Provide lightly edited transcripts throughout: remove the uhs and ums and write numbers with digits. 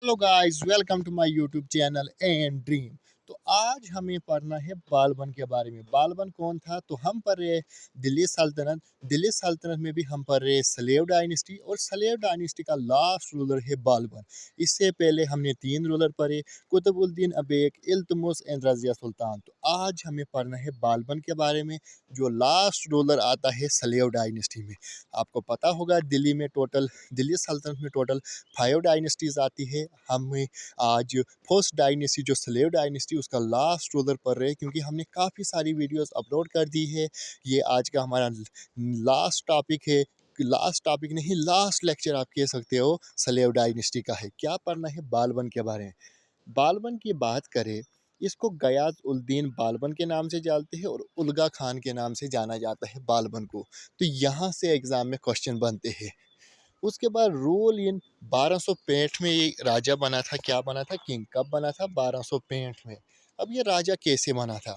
Hello guys, welcome to my YouTube channel and dream. तो आज हमें पढ़ना है बालबन के बारे में। बालबन कौन था? तो हम पढ़ रहे हैं दिल्ली सल्तनत। दिल्ली सल्तनत में भी हम पढ़ रहे हैं सलेव डायनेस्टी, और सलेव डायनेस्टी का लास्ट रूलर है बालबन। इससे पहले हमने 3 रूलर पढ़े, कुतुबुद्दीन ऐबक, इल्तुतमिश एंड रजिया सुल्तान। तो आज हमें पढ़ना है बालबन के बारे में, जो लास्ट रूलर आता है सलेव डायनेस्टी में। आपको पता होगा दिल्ली सल्तनत में टोटल 5 डायनेस्टीज आती है। हमें आज फर्स्ट डायनेस्टी जो स्लेव डायनेस्टी, उसका लास्ट रूलर पढ़ रहे हैं, क्योंकि हमने काफ़ी सारी वीडियोस अपलोड कर दी है। ये आज का हमारा लास्ट टॉपिक है। लास्ट टॉपिक नहीं, लास्ट लेक्चर आप कह सकते हो, स्लेव डायनेस्टी का है। क्या पढ़ना है? बालबन के बारे में। बालबन की बात करें, इसको गयाज उल दीन बालबन के नाम से जानते हैं, और उल्गा खान के नाम से जाना जाता है बालबन को। तो यहाँ से एग्ज़ाम में क्वेश्चन बनते हैं। उसके बाद रूल इन 1265 में ये राजा बना था। क्या बना था? किंग। कब बना था? 1265 में। अब ये राजा कैसे बना था?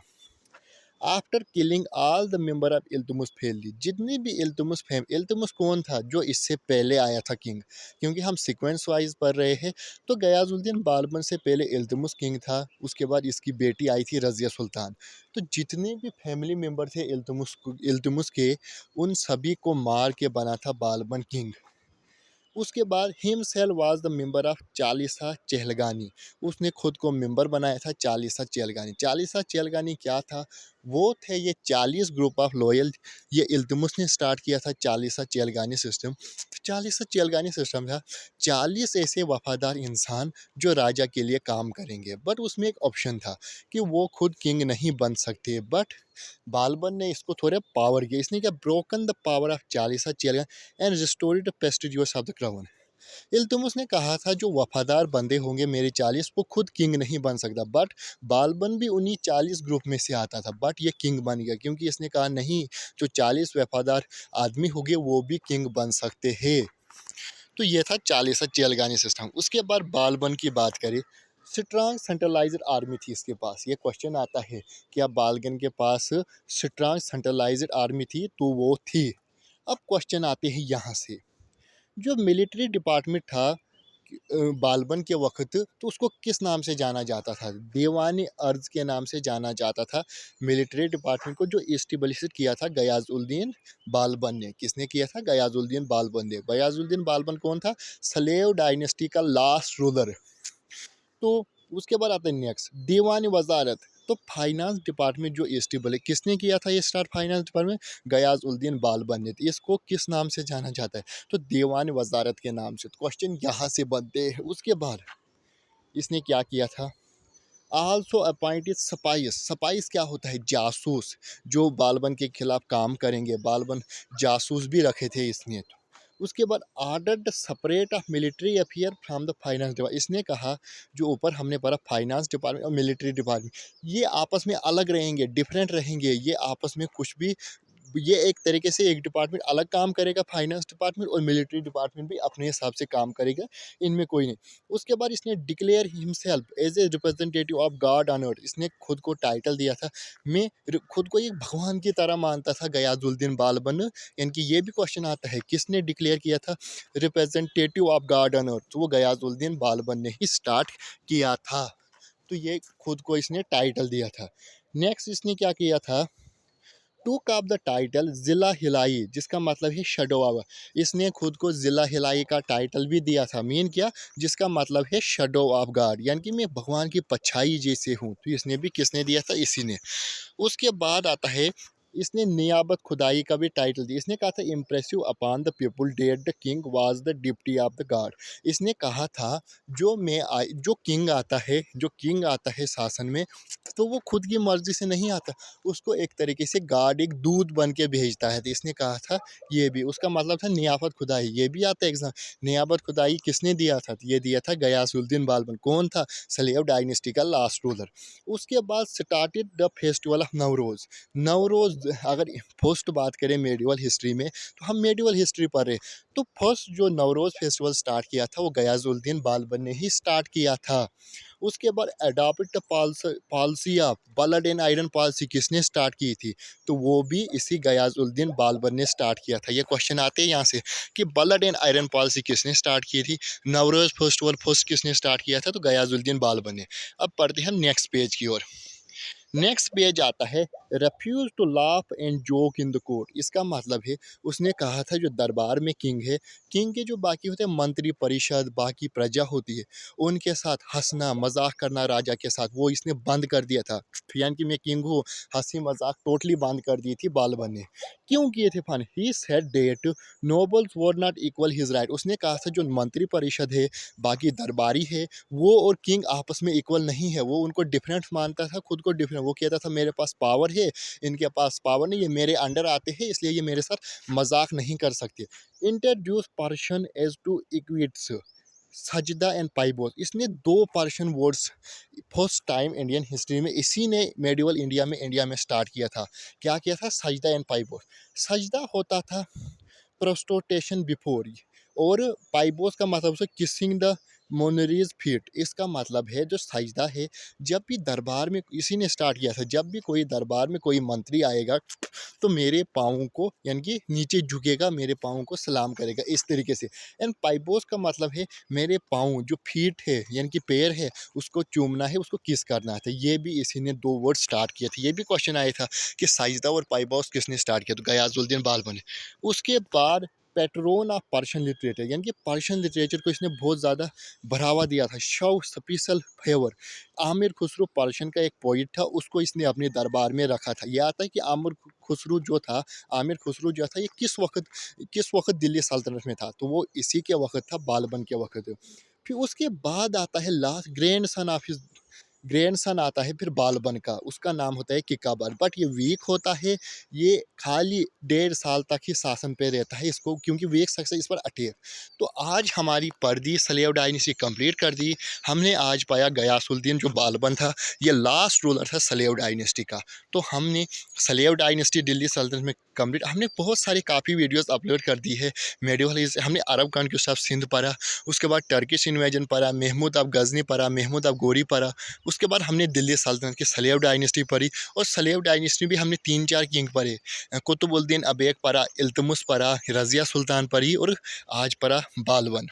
After killing all the member of Iltutmish family, जितनी भी इल्तुतमिश कौन था? जो इससे पहले आया था किंग, क्योंकि हम सीक्वेंस वाइज पढ़ रहे हैं। तो गयाजुद्दीन बालबन से पहले इल्तुतमिश किंग था, उसके बाद इसकी बेटी आई थी रजिया सुल्तान। तो जितने भी फैमिली मेंबर थे इल्तुतमिश के, उन सभी को मार के बना था बालबन किंग। उसके बाद himself was the member of Chalisa चहलगानी। उसने खुद को मेंबर बनाया था चालीसा चहलगानी। चालीसा चहलगानी क्या था? वो थे ये 40 ग्रुप ऑफ लॉयल। ये इल्तुतमिश ने स्टार्ट किया था चालीसा चहलगानी सिस्टम। चालीसा चहलगानी सिस्टम था 40 ऐसे वफादार इंसान जो राजा के लिए काम करेंगे। बट उसमें एक ऑप्शन था कि वो खुद किंग नहीं बन सकते। बट बालबन ने इसको थोड़े पावर किया। इसने क्या? Broken the power of Chalisa Chahalgani and restored the prestigious of the crown. Iltutmish ने कहा था जो वफादार बंदे होंगे मेरे 40, वो खुद किंग नहीं बन सकता। बट बालबन भी उन्हीं 40 ग्रुप में से आता था, बट ये किंग बन गया, क्योंकि इसने कहा नहीं, जो 40 वफादार आदमी होंगे वो भी किंग बन सकते हैं। तो ये था चालीसा चेलगानी सिस्टम। उसके बाद बालबन की बात करें, स्ट्रांग सेंट्रलाइज्ड आर्मी थी इसके पास। ये क्वेश्चन आता है, क्या बालबन के पास स्ट्रांग सेंट्रलाइज्ड आर्मी थी? तो वो थी। अब क्वेश्चन आते हैं यहाँ से, जो मिलिट्री डिपार्टमेंट था बालबन के वक्त, तो उसको किस नाम से जाना जाता था? दीवानी अर्ज के नाम से जाना जाता था मिलिट्री डिपार्टमेंट को, जो इस्टेब्लिश किया था गयाजुद्दीन बालबन ने। किसने किया था? गयाजुद्दीन बालबन ने। गयाजुद्दीन बालबन कौन था? स्लेव डायनेस्टी का लास्ट रूलर। तो उसके बाद आता है नेक्स्ट, दीवानी वजारत। तो फाइनेंस डिपार्टमेंट जो इस्टेबल है, किसने किया था ये स्टार्ट? फाइनेंस डिपार्टमेंट गयाजुद्दीन बालबन ने। इसको किस नाम से जाना जाता है? तो दीवान वजारत के नाम से। तो क्वेश्चन यहाँ से बनते हैं। उसके बाद इसने क्या किया था? Also appointed spice. स्पाइस क्या होता है? जासूस, जो बालबन के खिलाफ काम करेंगे। बालबन जासूस भी रखे थे इसने। उसके बाद order separate of military affair from the finance department. इसने कहा जो ऊपर हमने पढ़ा फाइनेंस डिपार्टमेंट और मिलिट्री डिपार्टमेंट, ये आपस में अलग रहेंगे, डिफरेंट रहेंगे। ये आपस में कुछ भी, ये एक तरीके से एक डिपार्टमेंट अलग काम करेगा फाइनेंस डिपार्टमेंट, और मिलिट्री डिपार्टमेंट भी अपने हिसाब से काम करेगा। इनमें कोई नहीं। उसके बाद इसने declare himself as a representative of God on earth. इसने खुद को टाइटल दिया था, मैं खुद को एक भगवान की तरह मानता था गयाजुद्दीन बालबन। इनकी ये भी क्वेश्चन आता है, किसने डिक्लेयर किया था रिप्रेजेंटेटिव ऑफ गॉड ऑन अर्थ? तो वो गयाजुद्दीन बालबन ने ही स्टार्ट किया था। तो ये खुद को इसने टाइटल दिया था। नेक्स्ट इसने क्या किया था? टूक ऑफ द टाइटल जिला हिलाई, जिसका मतलब है शेडो ऑफ। इसने खुद को जिला हिलाई का टाइटल भी दिया था। मीन क्या? जिसका मतलब है शेडो ऑफ गॉड, यानी कि मैं भगवान की परछाई जैसे हूँ। तो इसने भी किसने दिया था? इसी ने। उसके बाद आता है, इसने नियाबत खुदाई का भी टाइटल दिया। इसने कहा था impressive upon the people that the king was the deputy of the god. इसने कहा था जो किंग आता है शासन में, तो वो खुद की मर्जी से नहीं आता, उसको एक तरीके से गॉड एक दूध बन के भेजता है। तो इसने कहा था ये भी, उसका मतलब था नियाबत खुदाई। ये भी आता है एग्जाम। नियाबत खुदाई किसने दिया था? तो ये दिया था गयासुद्दीन बालबन। कौन था? स्लेव डायनेस्टी का लास्ट रूलर। उसके बाद started the festival of Navroz. Navroz अगर फर्स्ट बात करें मेडिवल हिस्ट्री में, तो हम मेडिवल हिस्ट्री पढ़ रहे, तो फर्स्ट जो नवरोज़ फेस्टिवल स्टार्ट किया था वो गयाजुद्दीन बालबन ने ही स्टार्ट किया था। उसके बाद adopt policy of blood and iron policy किसने स्टार्ट की थी, तो वो भी इसी गयाजुद्दीन बालबन ने स्टार्ट किया था। ये क्वेश्चन आते हैं यहाँ से कि ब्लड एंड आयरन पॉलिसी किसने स्टार्ट की थी, नवरोज़ फेस्टिवल फर्स्ट किसने स्टार्ट किया था, तो गयाजुद्दीन बालबन ने। अब पढ़ते हैं हम नेक्स्ट पेज की ओर। नेक्स्ट पेज आता है refuse to laugh and joke in the court. इसका मतलब है उसने कहा था जो दरबार में किंग है, किंग के जो बाकी होते हैं मंत्री परिषद बाकी प्रजा होती है, उनके साथ हंसना मजाक करना राजा के साथ वो इसने बंद कर दिया था। यानी कि मैं किंग हूँ, हंसी मजाक टोटली बंद कर दी थी बालबन ने। क्यों किए थे fun, he said that nobles were not equal his right. उसने कहा था जो मंत्री परिषद है बाकी दरबारी है वो और किंग आपस में इक्वल नहीं है, वो उनको डिफरेंट मानता था, खुद को डिफरेंट। वो कहता था मेरे पास पावर है, इनके पास पावर नहीं, ये मेरे अंडर आते हैं इसलिए ये मेरे साथ मजाक नहीं कर सकते। इंट्रोड्यूस पर्सन एज टू इक्विट्स सजदा एंड पाइबोस। इसने दो Persian words first time Indian history में इसी ने मेडिवल इंडिया में स्टार्ट किया था। क्या किया था, सजदा एंड पाइबोस। सजदा होता था प्रोस्टोटेशन बिफोर, और पाइबोस का मतलब है किसिंग द मोनरीज फीट। इसका मतलब है जो सजदा है, जब भी दरबार में इसी ने स्टार्ट किया था, जब भी कोई दरबार में कोई मंत्री आएगा तो मेरे पाँव को यानी कि नीचे झुकेगा, मेरे पाँव को सलाम करेगा इस तरीके से। एंड पाइबोस का मतलब है मेरे पाँव जो फीट है यानी कि पैर है उसको चूमना है, उसको किस करना है। ये भी इसी ने दो वर्ड स्टार्ट किए थे। ये भी क्वेश्चन आया था कि सजदा और पाइबोस किसने स्टार्ट किया, तो गयाजुद्दीन बालबन ने। उसके बाद पैट्रोन ऑफ पर्शियन लिटरेचर, यानी कि पर्शियन लिटरेचर को इसने बहुत ज़्यादा बढ़ावा दिया था, show special favour. Aamir Khusro Persian का एक पोइट था, उसको इसने अपने दरबार में रखा था। यह आता है कि आमिर खुसरो जो था ये किस वक्त दिल्ली सल्तनत में था, तो वो इसी के वक्त था, बालबन के वक्त। फिर उसके बाद आता है लास्ट ग्रैंड सन आता है फिर बालबन का, उसका नाम होता है किकाबर। बट ये वीक होता है, ये खाली 1.5 साल तक ही शासन पे रहता है इसको, क्योंकि वीक सक्सेस इस पर अटैक। तो आज हमारी पर्दी सलेव डायनेस्टी कंप्लीट कर दी हमने। आज पाया गयासुद्दीन जो बालबन था ये लास्ट रूलर था सलेव डायनेस्टी का। तो हमने सलेव डायनेस्टी दिल्ली सल्तनत में कंप्लीट, हमने बहुत सारी काफ़ी वीडियोस अपलोड कर दी है। मेडिवल हमने अरब कॉन्क्वेस्ट ऑफ सिंध पढ़ा, उसके बाद टर्किश इन्वेजन पढ़ा, महमूद ऑफ गजनी पढ़ा, महमूद ऑफ गोरी पढ़ा। उसके बाद हमने दिल्ली सल्तनत की सलेव डायनेस्टी पढ़ी, और सलेव डायनेस्टी भी हमने 3-4 किंग पढ़े। कुतुबुद्दीन ऐबक पढ़ा, इल्तुतमिश पढ़ा, रज़िया सुल्तान पढ़ी, और आज पढ़ा बालबन।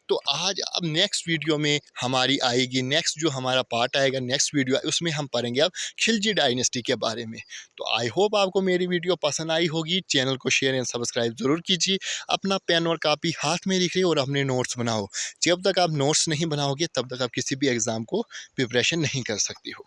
तो आज अब नेक्स्ट वीडियो में हमारी आएगी, नेक्स्ट जो हमारा पार्ट आएगा नेक्स्ट वीडियो उसमें हम पढ़ेंगे अब खिलजी डायनेस्टी के बारे में। तो आई होप आपको मेरी वीडियो पसंद आई होगी। चैनल को शेयर एंड सब्सक्राइब ज़रूर कीजिए। अपना पेन और कापी हाथ में रखिए और अपने नोट्स बनाओ। जब तक आप नोट्स नहीं बनाओगे तब तक आप किसी भी एग्ज़ाम को प्रिपरेशन नहीं कर सकती हो।